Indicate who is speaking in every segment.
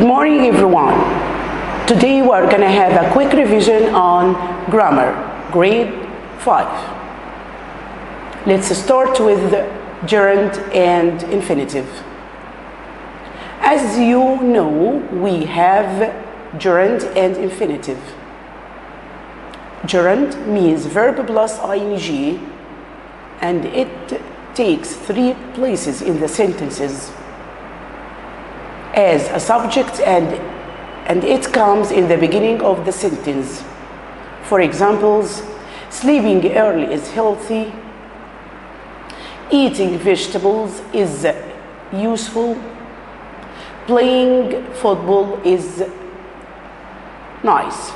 Speaker 1: morning, everyone. Today we're going to have a quick revision on grammar, grade 5. Let's start with gerund and infinitive. As you know, we have gerund and infinitive. Gerund means verb plus ing, and it takes 3 places in the sentences as a subject, and it comes in the beginning of the sentence. For examples, sleeping early is healthy, eating vegetables is useful, playing football is nice.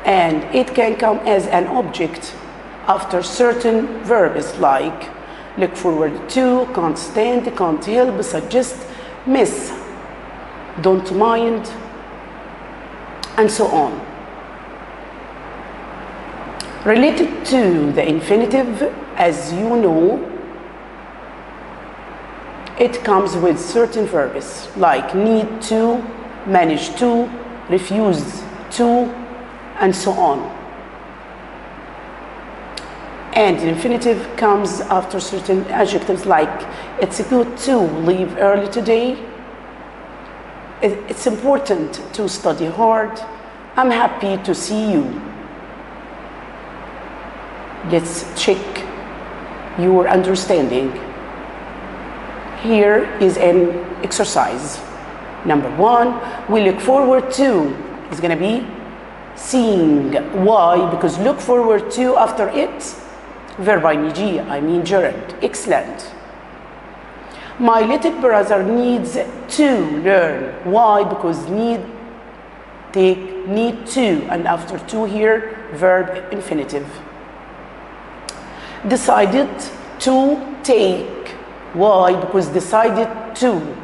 Speaker 1: And it can come as an object after certain verbs like look forward to, can't stand, can't help, suggest, miss, don't mind, and so on. Related to the infinitive, as you know, it comes with certain verbs like need to, manage to, refuse to, and so on. And infinitive comes after certain adjectives like it's good to leave early today, it's important to study hard, I'm happy to see you. Let's check your understanding. Here is an exercise. Number 1, we look forward to is going to be seeing. Why? Because look forward to after it verb ing, I mean gerund. Excellent. My little brother needs to learn. Why? Because need to, and after to here verb infinitive. Decided to take. Why? Because decided to.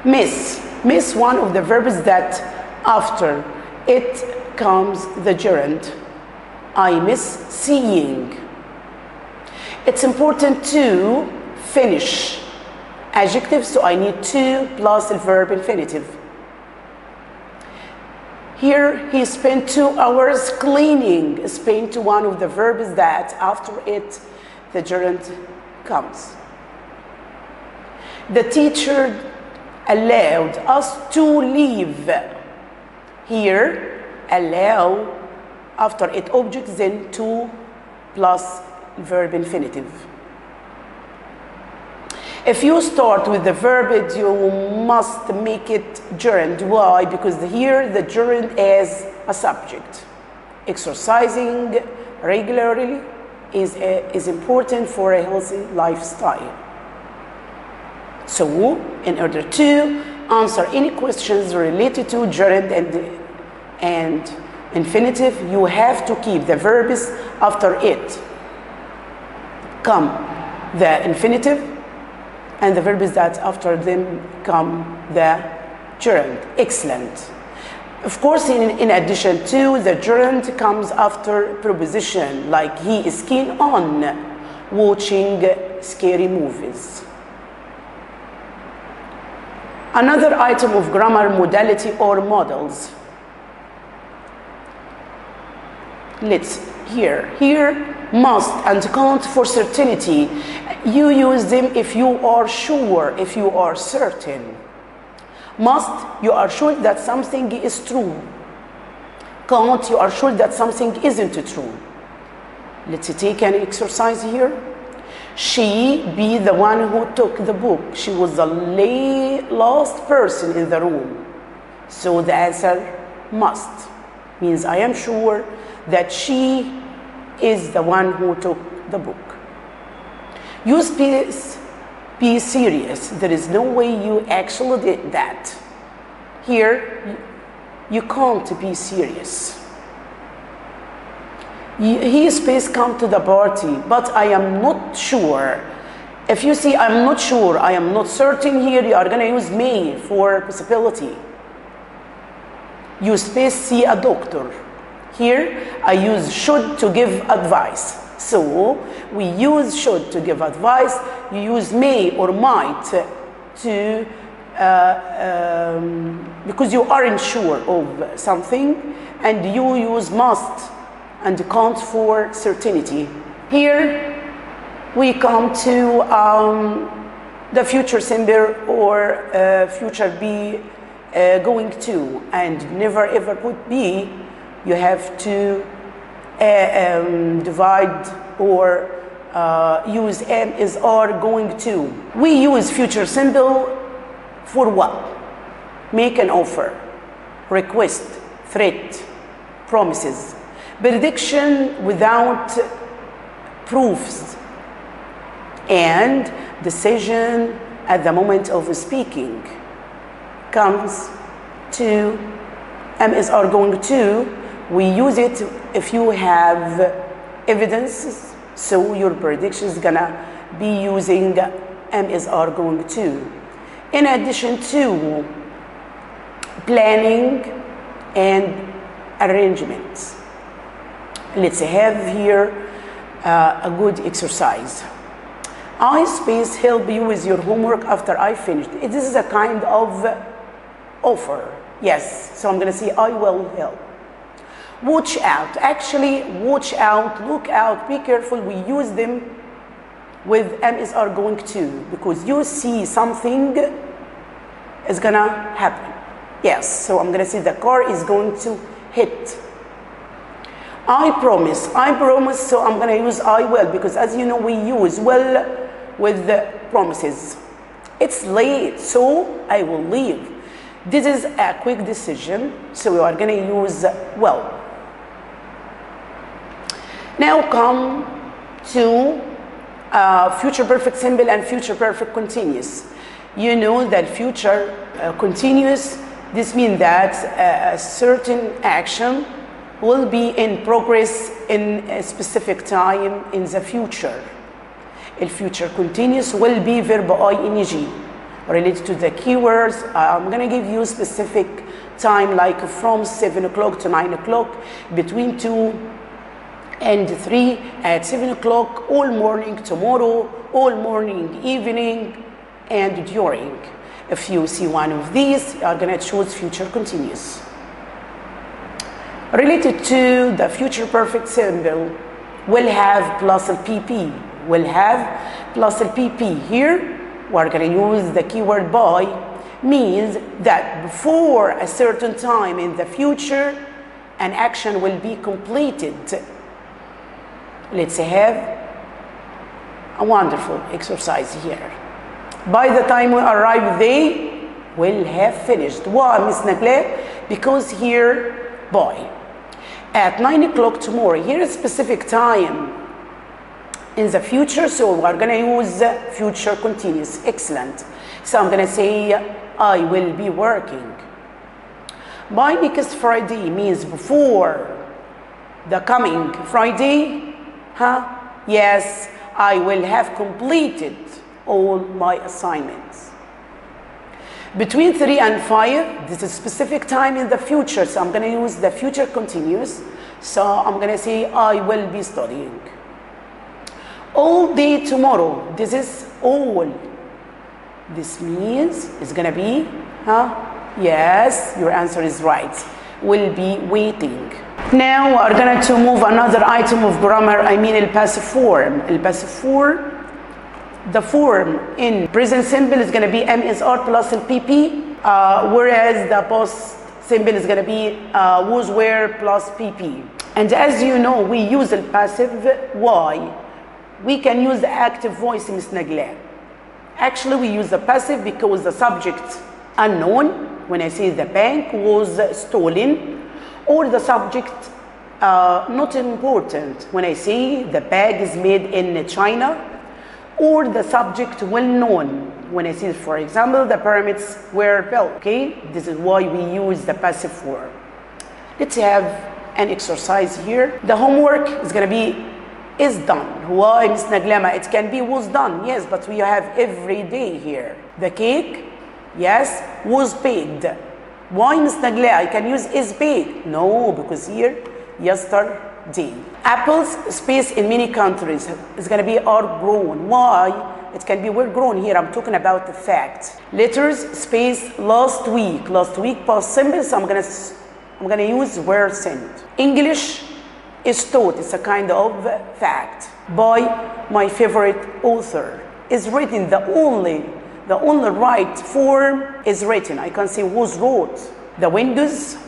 Speaker 1: Miss one of the verbs that after it comes the gerund. I miss seeing. It's important to finish. Adjective, so I need to plus the verb infinitive. Here, he spent 2 hours cleaning. Spent one of the verbs that after it, the gerund comes. The teacher allowed us to leave. Here, allow after it object, then to plus verb infinitive. If you start with the verb, you must make it gerund. Why? Because here the gerund is a subject. Exercising regularly is important for a healthy lifestyle. So, in order to answer any questions related to gerund and infinitive, you have to keep the verbs after it come the infinitive, and the verbs that after them come the gerund. Excellent. Of course, in addition to, the gerund comes after preposition, like he is keen on watching scary movies. Another item of grammar, modality or models. Let's here must and can't for certainty. You use them if you are sure, if you are certain. Must, you are sure that something is true. Can't, you are sure that something isn't true. Let's take an exercise here. She be the one who took the book. She was the last person in the room. So the answer must means I am sure that she is the one who took the book. Use be serious. There is no way you actually did that. Here, you can't be serious. He space come to the party, but I am not sure. If you see I'm not sure, I am not certain here, you are going to use may for possibility. You space see a doctor. Here, I use should to give advice. So, we use should to give advice. You use may or might to because you aren't sure of something and you use must and count for certainty. Here we come to the future simple or future be going to, and never ever put be. You have to divide or use am is are going to. We use future simple for what? Make an offer, request, threat, promises, prediction without proofs, and decision at the moment of speaking. Comes to am is are going to. We use it if you have evidence, so your prediction is gonna be using am is are going to. In addition to planning and arrangements, let's have here a good exercise. I space help you with your homework after I finished. This is a kind of offer. Yes, so I'm going to say I will help. Watch out. Actually, watch out, look out, be careful. We use them with am is are going to because you see something is going to happen. Yes, so I'm going to say the car is going to hit. I promise, so I'm going to use I will because as you know we use will with the promises. It's late, so I will leave. This is a quick decision, so we are going to use will. Now come to future perfect simple and future perfect continuous. You know that future continuous, this means that a certain action will be in progress in a specific time in the future. The future continuous will be verb ing related to the keywords. I'm going to give you specific time like from 7 o'clock to 9 o'clock, between 2 and 3, at 7 o'clock, all morning tomorrow, all morning, evening, and during. If you see one of these, you are going to choose future continuous. Related to the future perfect simple, will have plus LPP. Will have plus LPP. Here, we're going to use the keyword by, means that before a certain time in the future, an action will be completed. Let's have a wonderful exercise here. By the time we arrive, they will have finished. Why, Miss Nagle? Because here, by. At 9 o'clock tomorrow, here is specific time in the future, so we're going to use future continuous. Excellent. So I'm going to say, I will be working. By next Friday means before the coming Friday. Yes, I will have completed all my assignments. Between 3 and 5, this is specific time in the future, so I'm going to use the future continuous. So I'm going to say, I will be studying. All day tomorrow, this is all. This means it's going to be, yes, your answer is right. Will be waiting. Now we're going to move another item of grammar, I mean el passive form. El passive form, the form in present simple is going to be am is are plus LPP, whereas the past simple is going to be was were plus PP. And as you know, we use the passive. Why? We can use the active voice in Miss Nagla. Actually, we use the passive because the subject unknown, when I say the bank was stolen, or the subject not important, when I say the bag is made in China, or the subject well known, when I say, for example, the pyramids were built. Okay, this is why we use the passive form. Let's have an exercise here. The homework is going to be is done. Why, Miss Naglama? It can be was done, yes, but we have every day here. The cake, yes, was baked. Why, Miss Nagla? I can use is baked. No, because here, yesterday. Apples, space in many countries is going to be are grown. Why? It can be were grown. Here I'm talking about the fact. Letters space last week. Last week past simple, so I'm gonna use were sent. English is taught. It's a kind of fact. By my favorite author. Is written. The only right form is written. I can say was wrote. The windows,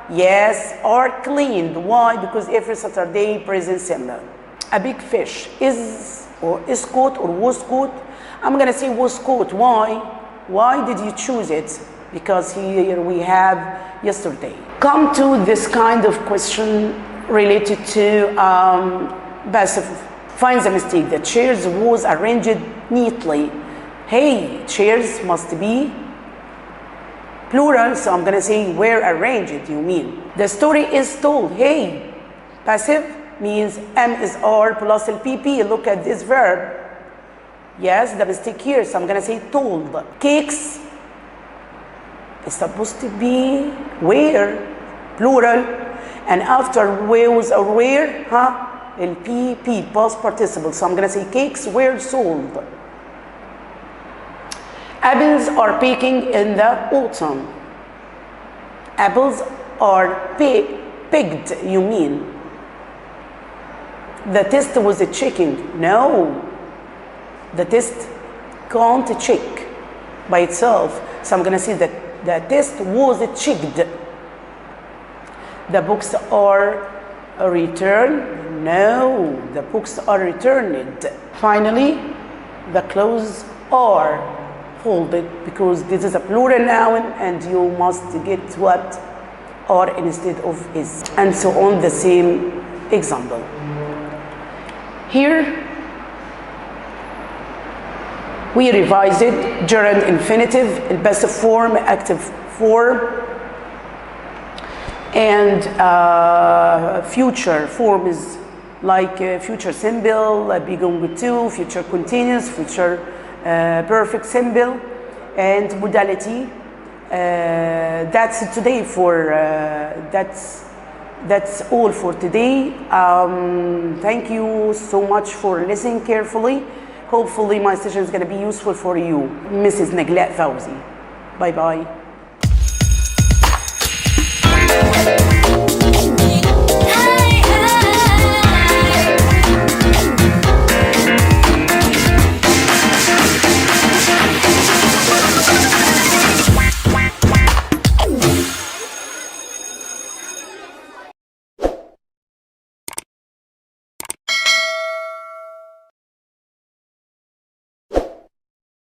Speaker 1: yes, are cleaned. Why? Because every Saturday present simple. A big fish is caught or was caught. I'm gonna say was caught. Why? Why did you choose it? Because here we have yesterday. Come to this kind of question related to passive. Find the mistake. The chairs was arranged neatly. Hey, chairs must be plural, so I'm gonna say were arranged, you mean. The story is told. Hey, passive means M is R plus LPP. Look at this verb. Yes, the mistake here, so I'm gonna say told. Cakes is supposed to be were, plural, and after was or were, LPP, past participle. So I'm gonna say cakes were sold. Apples are picking in the autumn. Apples are picked, you mean. The test was a checking. No. The test can't check by itself. So I'm gonna say that the test was checked. The books are returned. No, the books are returned. Finally, the clothes are folded, because this is a plural noun and you must get what are instead of is, and so on. The same example. Here we revised it. Gerund infinitive, passive form, active form, and future form is like future simple, begin with to, future continuous, future perfect simple, and modality. That's today for that's all for today. Thank you so much for listening carefully. Hopefully my session is going to be useful for you. Mrs. Naglaa Fawzi. Bye bye.